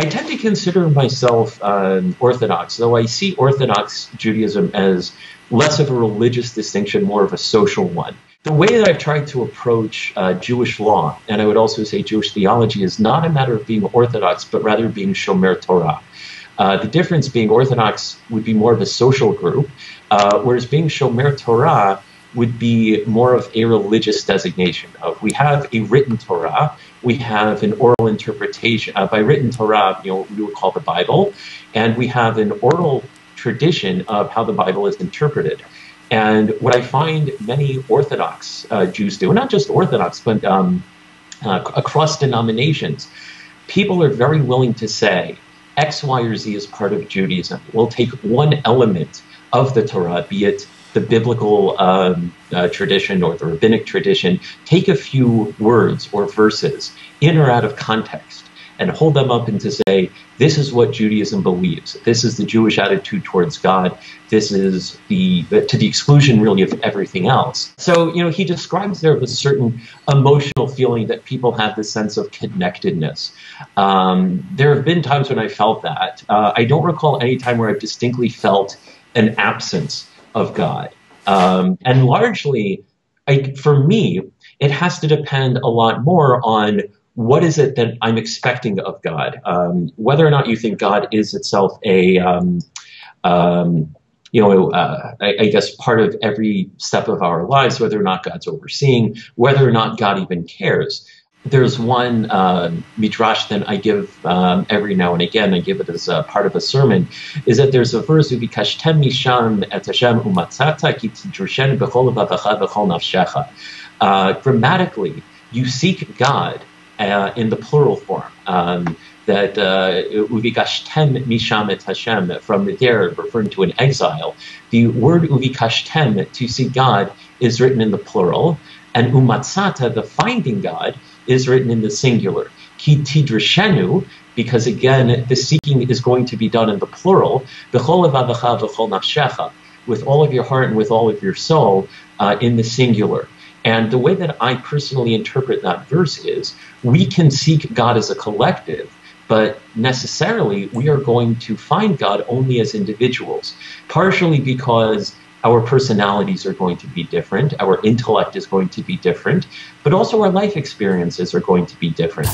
I tend to consider myself Orthodox, though I see Orthodox Judaism as less of a religious distinction, more of a social one. The way that I've tried to approach Jewish law, and I would also say Jewish theology, is not a matter of being Orthodox, but rather being Shomer Torah. The difference being Orthodox would be more of a social group, whereas being Shomer Torah would be more of a religious designation. We have a written Torah, we have an oral interpretation. By written Torah, we would call the Bible, and we have an oral tradition of how the Bible is interpreted. And what I find many Orthodox Jews do, and not just Orthodox, but across denominations, people are very willing to say X, Y, or Z is part of Judaism. We'll take one element of the Torah, be it the biblical tradition or the rabbinic tradition, take a few words or verses in or out of context and hold them up and to say, this is what Judaism believes. This is the Jewish attitude towards God. This is to the exclusion, really, of everything else. So, he describes there a certain emotional feeling that people have this sense of connectedness. There have been times when I felt that. I don't recall any time where I've distinctly felt an absence of God. And largely, for me, it has to depend a lot more on what is it that I'm expecting of God. Whether or not you think God is itself I guess part of every step of our lives, whether or not God's overseeing, whether or not God even cares. There's one midrash that I give every now and again. I give it as a part of a sermon. Is that there's a verse "Uvikashtem misham et Hashem umatzata ki tidrushen b'chol levavecha v'chol nafshecha." Grammatically, you seek God in the plural form. That "Uvikashtem misham et Hashem," from there referring to an exile. The word "uvikashtem," to seek God, is written in the plural, and "umatzata," the finding God, is written in the singular. Ki tidrashenu, because again, the seeking is going to be done in the plural. B'chol levavecha v'chol nafshecha, with all of your heart and with all of your soul, in the singular. And the way that I personally interpret that verse is, we can seek God as a collective, but necessarily we are going to find God only as individuals, partially because our personalities are going to be different, our intellect is going to be different, but also our life experiences are going to be different.